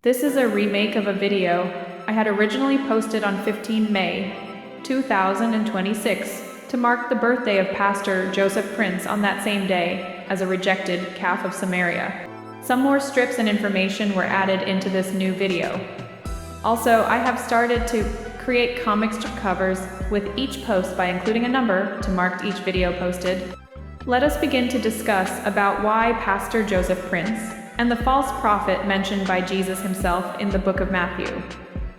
This is a remake of a video I had originally posted on 15 May 2026 to mark the birthday of Pastor Joseph Prince on that same day as a rejected calf of Samaria. Some more strips and information were added into this new video. Also, I have started to create comic strip covers with each post by including a number to mark each video posted. Let us begin to discuss about why Pastor Joseph Prince and the false prophet mentioned by Jesus himself in the book of Matthew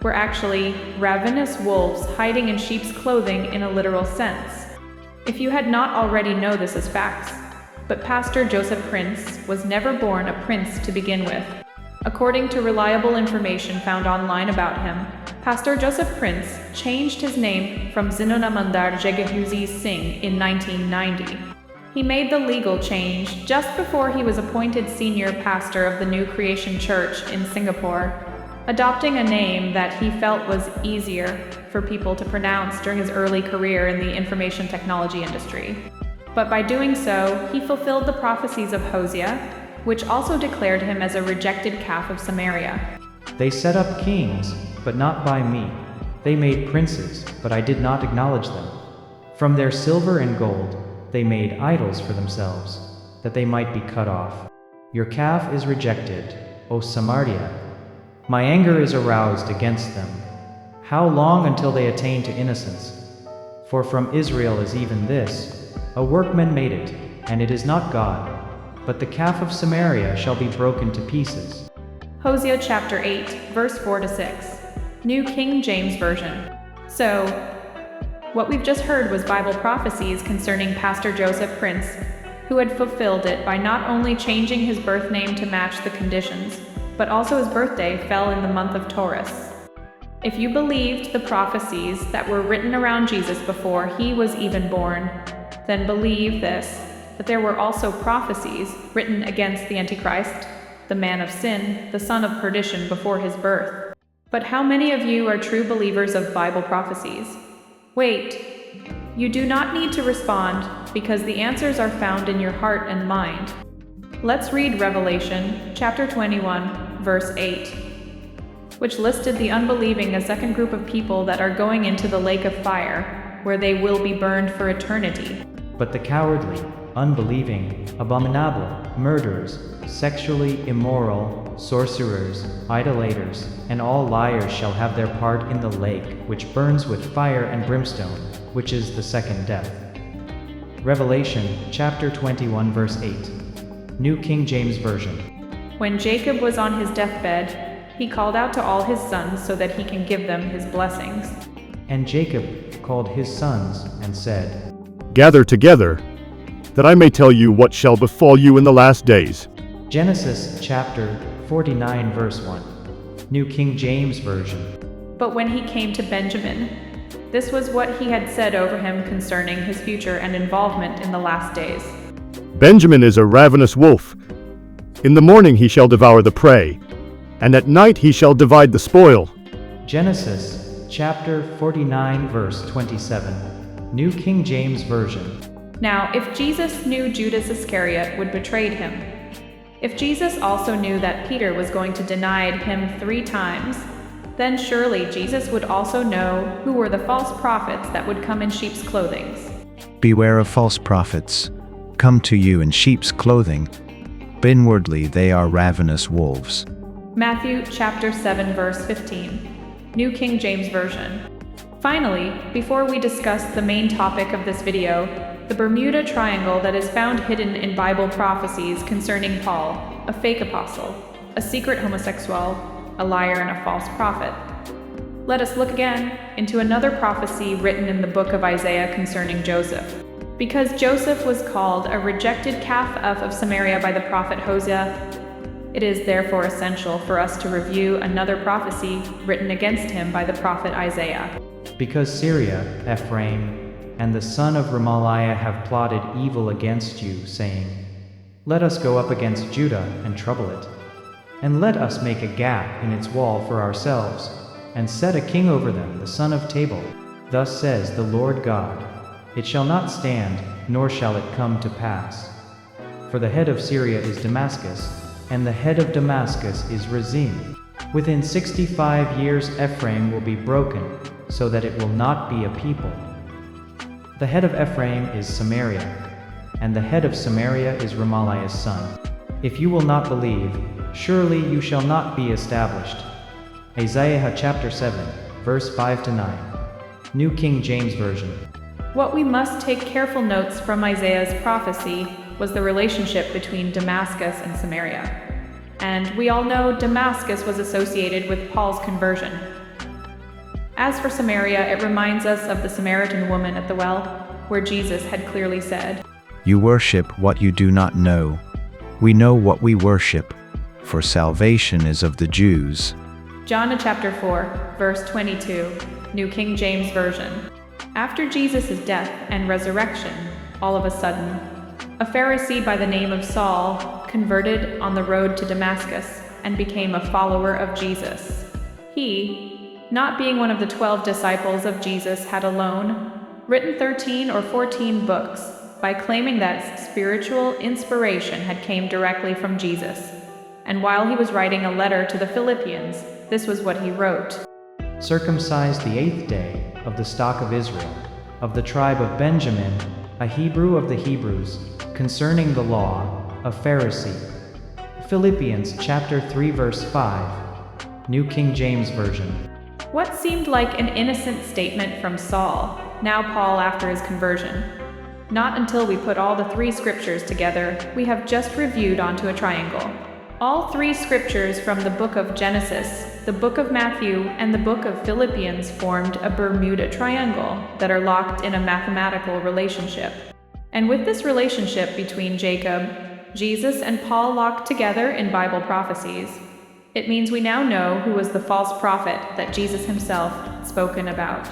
were actually ravenous wolves hiding in sheep's clothing in a literal sense. If you had not already know this as facts, but Pastor Joseph Prince was never born a prince to begin with. According to reliable information found online about him, Pastor Joseph Prince changed his name from Xenomandar Jegahusiee Singh in 1990. He made the legal change just before he was appointed senior pastor of the New Creation Church in Singapore, adopting a name that he felt was easier for people to pronounce during his early career in the information technology industry. But by doing so, he fulfilled the prophecies of Hosea, which also declared him as a rejected calf of Samaria. They set up kings, but not by me. They made princes, but I did not acknowledge them. From their silver and gold, they made idols for themselves, that they might be cut off. Your calf is rejected, O Samaria. My anger is aroused against them. How long until they attain to innocence? For from Israel is even this, a workman made it, and it is not God. But the calf of Samaria shall be broken to pieces. Hosea chapter 8, verse 4-6, New King James Version. So, what we've just heard was Bible prophecies concerning Pastor Joseph Prince, who had fulfilled it by not only changing his birth name to match the conditions, but also his birthday fell in the month of Taurus. If you believed the prophecies that were written around Jesus before he was even born, then believe this, that there were also prophecies written against the Antichrist, the man of sin, the son of perdition before his birth. But how many of you are true believers of Bible prophecies? Wait, you do not need to respond because the answers are found in your heart and mind. Let's read Revelation chapter 21, verse 8, which listed the unbelieving a second group of people that are going into the lake of fire, where they will be burned for eternity. But the cowardly, unbelieving, abominable, murderers, sexually immoral, sorcerers, idolaters, and all liars shall have their part in the lake, which burns with fire and brimstone, which is the second death. Revelation chapter 21 verse 8. New King James Version. When Jacob was on his deathbed, he called out to all his sons so that he can give them his blessings. And Jacob called his sons and said, Gather together, that I may tell you what shall befall you in the last days. Genesis chapter 49 verse 1. New King James Version. But when he came to Benjamin, this was what he had said over him concerning his future and involvement in the last days. Benjamin is a ravenous wolf. In the morning he shall devour the prey, and at night he shall divide the spoil. Genesis chapter 49 verse 27. New King James Version. Now, if Jesus knew Judas Iscariot would betray him, if Jesus also knew that Peter was going to deny him 3 times, then surely Jesus would also know who were the false prophets that would come in sheep's clothing. Beware of false prophets, come to you in sheep's clothing, but inwardly they are ravenous wolves. Matthew chapter 7 verse 15, New King James Version. Finally, before we discuss the main topic of this video, the Bermuda Triangle that is found hidden in Bible prophecies concerning Paul, a fake apostle, a secret homosexual, a liar, and a false prophet. Let us look again into another prophecy written in the book of Isaiah concerning Joseph. Because Joseph was called a rejected calf of Samaria by the prophet Hosea, it is therefore essential for us to review another prophecy written against him by the prophet Isaiah. Because Syria, Ephraim, and the son of Remaliah have plotted evil against you, saying, Let us go up against Judah and trouble it, and let us make a gap in its wall for ourselves, and set a king over them, the son of Tabal. Thus says the Lord God, It shall not stand, nor shall it come to pass. For the head of Syria is Damascus, and the head of Damascus is Rezin. Within 65 years Ephraim will be broken, so that it will not be a people. The head of Ephraim is Samaria, and the head of Samaria is Remaliah's son. If you will not believe, surely you shall not be established. Isaiah chapter 7, verse 5-9. New King James Version. What we must take careful notes from Isaiah's prophecy was the relationship between Damascus and Samaria. And we all know Damascus was associated with Paul's conversion. As for Samaria, it reminds us of the Samaritan woman at the well, where Jesus had clearly said, You worship what you do not know. We know what we worship, for salvation is of the Jews. John chapter 4, verse 22, New King James Version. After Jesus' death and resurrection, all of a sudden, a Pharisee by the name of Saul converted on the road to Damascus and became a follower of Jesus. He, not being one of the 12 disciples of Jesus, had alone written 13 or 14 books by claiming that spiritual inspiration had came directly from Jesus. And while he was writing a letter to the Philippians, this was what he wrote. Circumcised the 8th day of the stock of Israel, of the tribe of Benjamin, a Hebrew of the Hebrews, concerning the law, a Pharisee. Philippians chapter 3 verse 5, New King James Version. What seemed like an innocent statement from Saul, now Paul after his conversion. Not until we put all the 3 scriptures together, we have just reviewed onto a triangle. All 3 scriptures from the book of Genesis, the book of Matthew, and the book of Philippians formed a Bermuda Triangle that are locked in a mathematical relationship. And with this relationship between Jacob, Jesus, and Paul locked together in Bible prophecies, it means we now know who was the false prophet that Jesus himself had spoken about,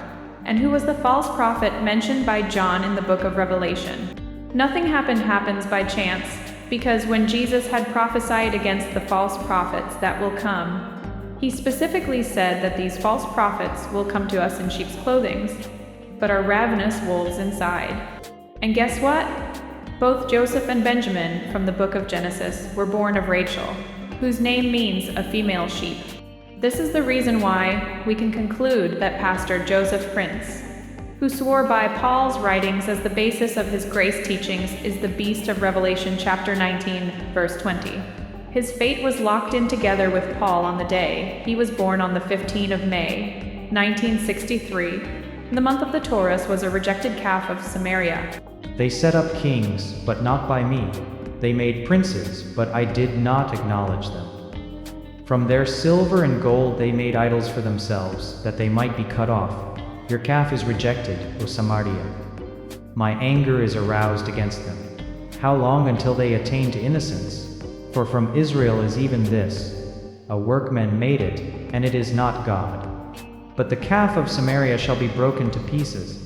and who was the false prophet mentioned by John in the book of Revelation. Nothing happens by chance, because when Jesus had prophesied against the false prophets that will come, he specifically said that these false prophets will come to us in sheep's clothing, but are ravenous wolves inside. And guess what? Both Joseph and Benjamin from the book of Genesis were born of Rachel, whose name means a female sheep. This is the reason why we can conclude that Pastor Joseph Prince, who swore by Paul's writings as the basis of his grace teachings, is the beast of Revelation chapter 19, verse 20. His fate was locked in together with Paul on the day he was born on the 15th of May, 1963. The month of the Taurus was a rejected calf of Samaria. They set up kings, but not by me. They made princes, but I did not acknowledge them. From their silver and gold they made idols for themselves, that they might be cut off. Your calf is rejected, O Samaria. My anger is aroused against them. How long until they attain to innocence? For from Israel is even this, a workman made it, and it is not God. But the calf of Samaria shall be broken to pieces.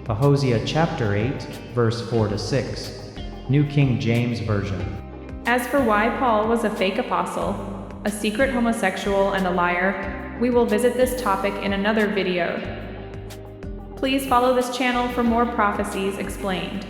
Hosea chapter 8, verse 4-6, New King James Version. As for why Paul was a fake apostle, a secret homosexual, and a liar, we will visit this topic in another video. Please follow this channel for more prophecies explained.